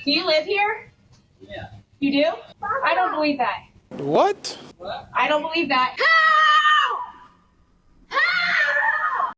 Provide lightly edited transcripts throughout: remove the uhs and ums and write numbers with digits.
Do you live here? Yeah. You do? I don't believe that. What? I don't believe that.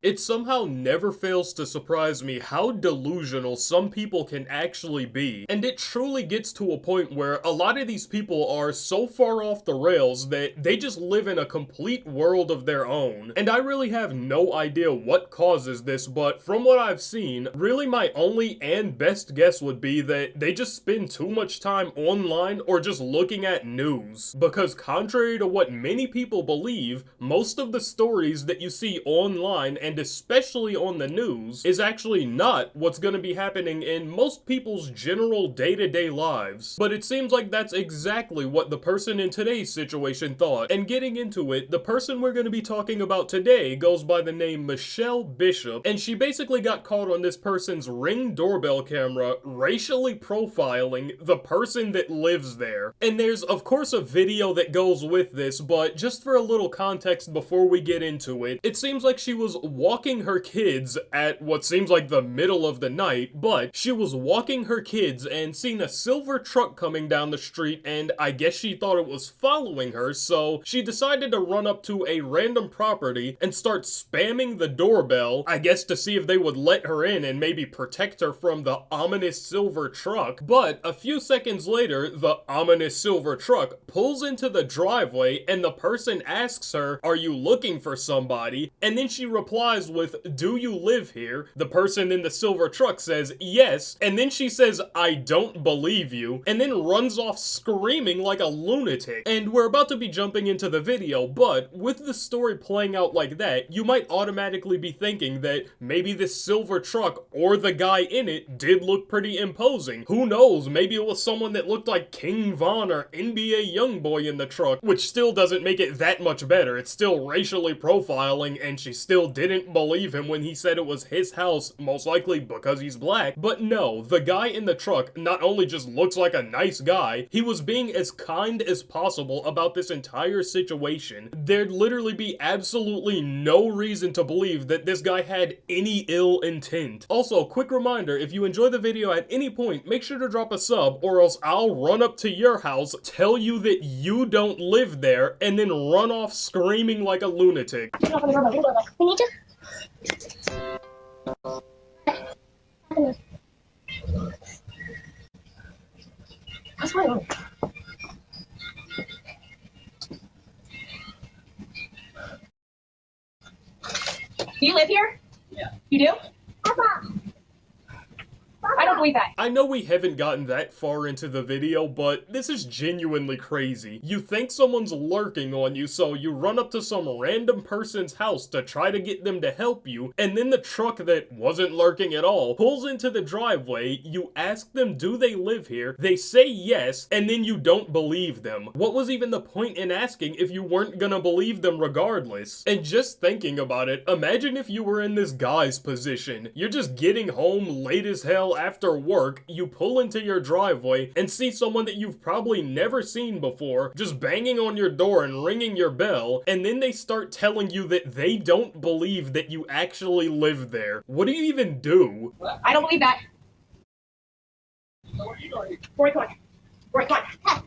It somehow never fails to surprise me how delusional some people can actually be, and it truly gets to a point where a lot of these people are so far off the rails that they just live in a complete world of their own. And I really have no idea what causes this, but from what I've seen, really my only and best guess would be that they just spend too much time online or just looking at news. Because contrary to what many people believe, most of the stories that you see online and especially on the news, is actually not what's gonna be happening in most people's general day-to-day lives. But it seems like that's exactly what the person in today's situation thought. And getting into it, the person we're gonna be talking about today goes by the name Michelle Bishop, and she basically got caught on this person's Ring doorbell camera racially profiling the person that lives there. And there's of course a video that goes with this, but just for a little context before we get into it, it seems like she was walking her kids at what seems like the middle of the night, but she was walking her kids and seen a silver truck coming down the street, and I guess she thought it was following her, so she decided to run up to a random property and start spamming the doorbell, I guess to see if they would let her in and maybe protect her from the ominous silver truck. But a few seconds later, the ominous silver truck pulls into the driveway and the person asks her, "Are you looking for somebody?" And then she replies with, "Do you live here?" The person in the silver truck says, "Yes," and then she says, "I don't believe you," and then runs off screaming like a lunatic. And we're about to be jumping into the video, but with the story playing out like that, you might automatically be thinking that maybe this silver truck or the guy in it did look pretty imposing. Who knows, maybe it was someone that looked like King Von or NBA Youngboy in the truck, which still doesn't make it that much better. It's still racially profiling, and she still didn't believe him when he said it was his house, most likely because he's black. But no, the guy in the truck not only just looks like a nice guy, he was being as kind as possible about this entire situation. There'd literally be absolutely no reason to believe that this guy had any ill intent. Also, quick reminder, if you enjoy the video at any point, make sure to drop a sub or else I'll run up to your house, tell you that you don't live there, and then run off screaming like a lunatic. We need to. What's going on? Do you live here? Yeah. You do? Papa. I don't believe that. I know we haven't gotten that far into the video, but this is genuinely crazy. You think someone's lurking on you, so you run up to some random person's house to try to get them to help you, and then the truck that wasn't lurking at all pulls into the driveway, you ask them do they live here, they say yes, and then you don't believe them. What was even the point in asking if you weren't gonna believe them regardless? And just thinking about it, imagine if you were in this guy's position. You're just getting home late as hell after work, you pull into your driveway and see someone that you've probably never seen before just banging on your door and ringing your bell, and then they start telling you that they don't believe that you actually live there. What do you even do? I don't believe that. What are you doing? Rory, come on. Rory, come on.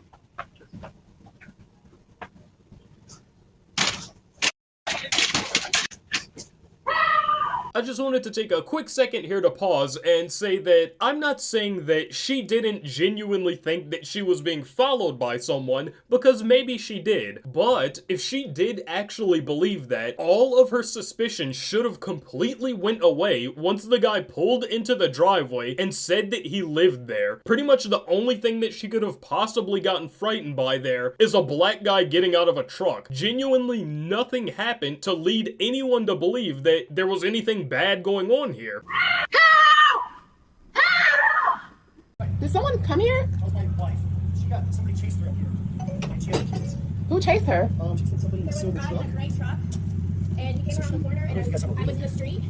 I just wanted to take a quick second here to pause and say that I'm not saying that she didn't genuinely think that she was being followed by someone, because maybe she did. But if she did actually believe that, all of her suspicions should have completely went away once the guy pulled into the driveway and said that he lived there. Pretty much the only thing that she could have possibly gotten frightened by there is a black guy getting out of a truck. Genuinely nothing happened to lead anyone to believe that there was anything bad going on here. Did someone come here? That was my wife. Somebody chased her up here. She had kids. Who chased her? She said somebody in a silver truck. Gray truck, and he came around the corner, and I was in the street,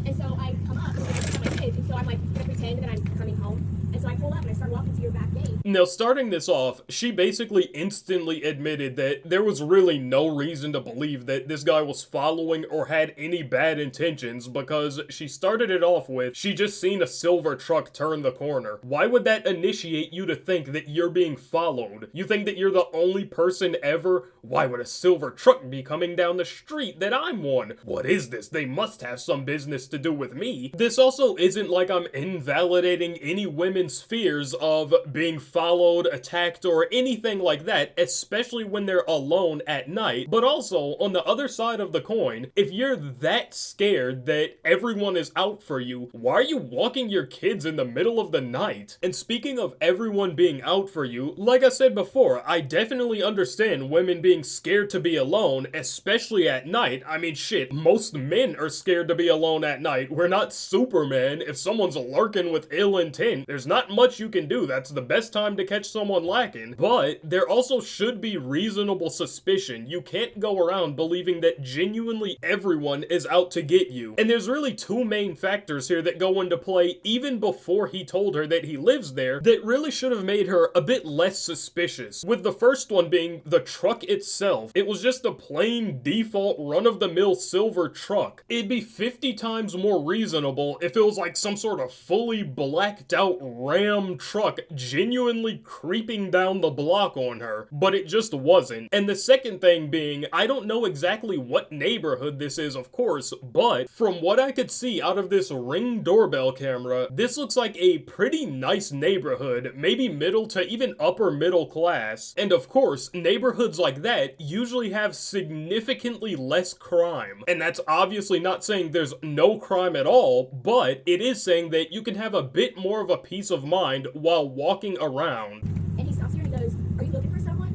And so I come up and I tell my kids, and so I'm like gonna pretend that I'm coming home. And so I pull up and I start walking to your back gate. Now, starting this off, she basically instantly admitted that there was really no reason to believe that this guy was following or had any bad intentions, because she started it off with, she just seen a silver truck turn the corner. Why would that initiate you to think that you're being followed? You think that you're the only person ever? Why would a silver truck be coming down the street that I'm on? What is this? They must have some business to do with me. This also isn't like I'm invalidating any women's fears of being followed, attacked, or anything like that, especially when they're alone at night. But also, on the other side of the coin, if you're that scared that everyone is out for you, why are you walking your kids in the middle of the night? And speaking of everyone being out for you, like I said before, I definitely understand women being scared to be alone, especially at night. I mean, shit, most men are scared to be alone at night. We're not Superman. If someone's lurking with ill intent, there's not much you can do. That's the best time to catch someone lacking. But there also should be reasonable suspicion. You can't go around believing that genuinely everyone is out to get you. And there's really two main factors here that go into play even before he told her that he lives there that really should have made her a bit less suspicious. With the first one being the truck itself. It was just a plain default run-of-the-mill silver truck. It'd be 50 times more reasonable if it was like some sort of fully blacked out Ram truck genuinely creeping down the block on her, but it just wasn't. And the second thing being, I don't know exactly what neighborhood this is, of course, but from what I could see out of this Ring doorbell camera, this looks like a pretty nice neighborhood, maybe middle to even upper middle class. And of course, neighborhoods like that usually have significantly less crime. And that's obviously not saying there's no crime at all, but it is saying that you can have a bit more of a peace of mind while walking around. And he stops here and he goes, "Are you looking for someone?"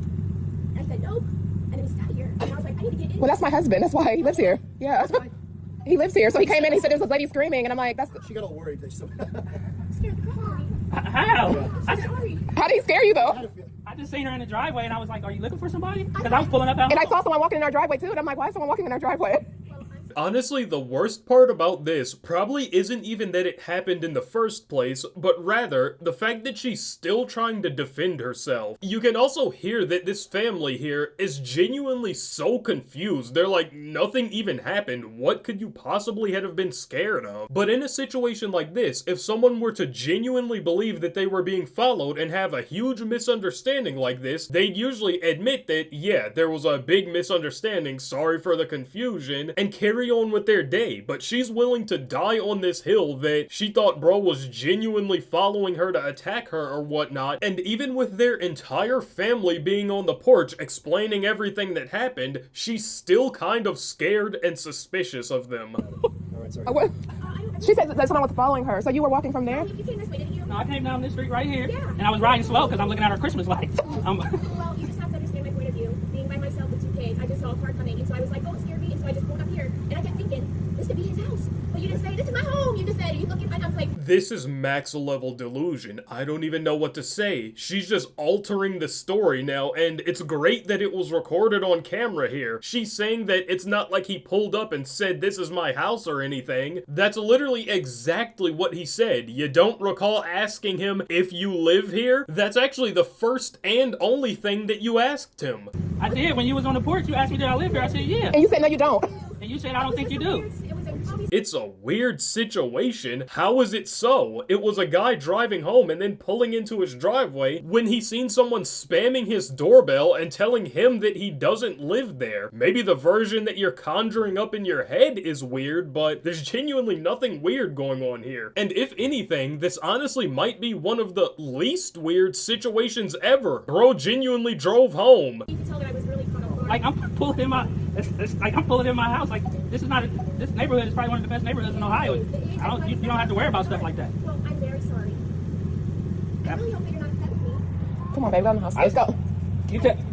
And I said, "Nope." And then he sat here and I was like, "I need to get in." Well, that's my husband. That's why he lives here. Yeah. He lives here. So he came in and he said there was a lady screaming. And I'm like, that's... She got all worried. Scared the crap out of me. How? I'm so sorry. How did he scare you, though? I just seen her in the driveway and I was like, are you looking for somebody? Because I was pulling up out And I saw someone walking in our driveway, too. And I'm like, why is someone walking in our driveway? Honestly, the worst part about this probably isn't even that it happened in the first place, but rather the fact that she's still trying to defend herself. You can also hear that this family here is genuinely so confused. They're like, nothing even happened. What could you possibly have been scared of? But in a situation like this, if someone were to genuinely believe that they were being followed and have a huge misunderstanding like this, they'd usually admit that, yeah, there was a big misunderstanding, sorry for the confusion, and carry on with their day. But she's willing to die on this hill that she thought bro was genuinely following her to attack her or whatnot, and even with their entire family being on the porch explaining everything that happened, she's still kind of scared and suspicious of them. All right, sorry. What? She said that someone was following her. So you were walking from there? You came this way, didn't you? No, I came down this street right here, Yeah. and I was riding slow because I'm looking at our Christmas lights. Well, you just have to understand my point of view. Being by myself with 2 kids, I just saw a car coming, and so I was like, oh, it scared me, and so I just pulled up here, and I kept thinking, this could be his house. But you didn't say, this is my home. You just said, are you looking? And I was like, This is max level delusion. I don't even know what to say. She's just altering the story now, and it's great that it was recorded on camera here. She's saying that it's not like he pulled up and said, this is my house or anything. That's literally exactly what he said. You don't recall asking him if you live here? That's actually the first and only thing that you asked him. I did. When you was on the porch, you asked me, did I live here? I said, yeah. And you said, no, you don't. And you said, I don't think you do. it was a It's a weird situation. How is it so? It was a guy driving home and then pulling into his driveway when he seen someone spamming his doorbell and telling him that he doesn't live there. Maybe the version that you're conjuring up in your head is weird, but there's genuinely nothing weird going on here. And if anything, this honestly might be one of the least weird situations ever. Bro genuinely drove home. You could tell that I was really caught off guard. Like, I'm pulling in my, I'm pulling in my house. Like, this neighborhood is probably one of the best neighborhoods in Ohio. You don't have to worry about stuff like that. Well, I'm very sorry. I really hope that you're not upset with me. Come on, baby, go in the house. Let's go.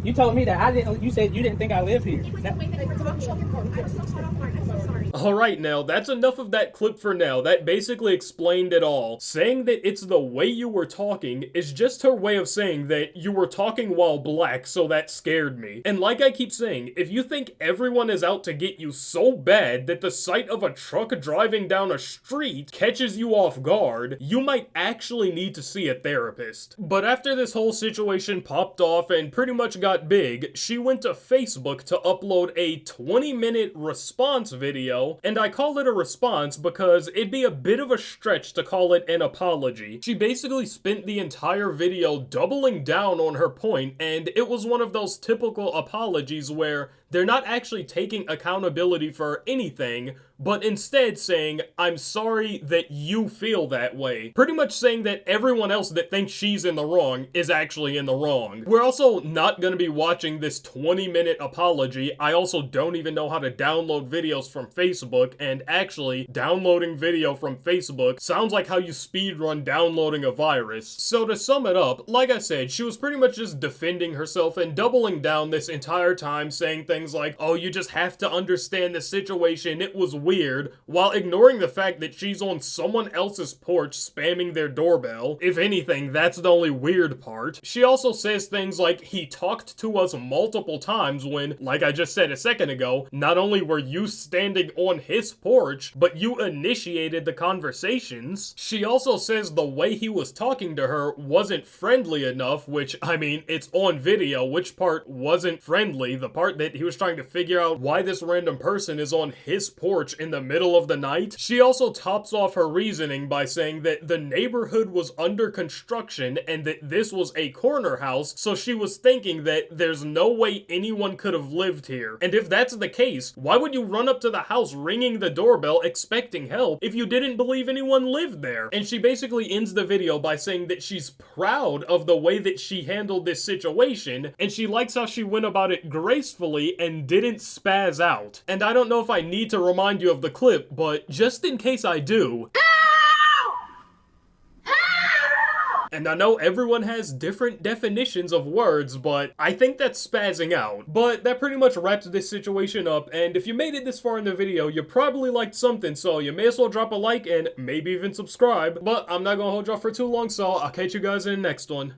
You told me that I didn't. You said you didn't think I lived here. It was the way that you were talking. I was so caught off guard. I'm so sorry. Alright, now, that's enough of that clip for now. That basically explained it all. Saying that it's the way you were talking is just her way of saying that you were talking while black, so that scared me. And like I keep saying, if you think everyone is out to get you so bad that the sight of a truck driving down a street catches you off guard, you might actually need to see a therapist. But after this whole situation popped off and pretty much got big, she went to Facebook to upload a 20-minute response video, and I call it a response because it'd be a bit of a stretch to call it an apology. She basically spent the entire video doubling down on her point, and it was one of those typical apologies where they're not actually taking accountability for anything, but instead saying, I'm sorry that you feel that way. Pretty much saying that everyone else that thinks she's in the wrong is actually in the wrong. We're also not gonna be watching this 20-minute apology. I also don't even know how to download videos from Facebook, and actually, downloading video from Facebook sounds like how you speedrun downloading a virus. So to sum it up, like I said, she was pretty much just defending herself and doubling down this entire time, saying things like, oh, you just have to understand the situation, it was weird, while ignoring the fact that she's on someone else's porch spamming their doorbell. If anything, that's the only weird part. She also says things like, he talked to us multiple times when, like I just said a second ago, not only were you standing on his porch, but you initiated the conversations. She also says the way he was talking to her wasn't friendly enough, which, I mean, it's on video. Which part wasn't friendly? The part that he was trying to figure out why this random person is on his porch in the middle of the night. She also tops off her reasoning by saying that the neighborhood was under construction and that this was a corner house, so she was thinking that there's no way anyone could have lived here. And if that's the case, why would you run up to the house ringing the doorbell expecting help if you didn't believe anyone lived there? And she basically ends the video by saying that she's proud of the way that she handled this situation, and she likes how she went about it gracefully and didn't spaz out. And I don't know if I need to remind you of the clip, but just in case I do. And I know everyone has different definitions of words, but I think that's spazzing out. But that pretty much wraps this situation up, and if you made it this far in the video, you probably liked something, so you may as well drop a like and maybe even subscribe. But I'm not gonna hold y'all for too long, so I'll catch you guys in the next one.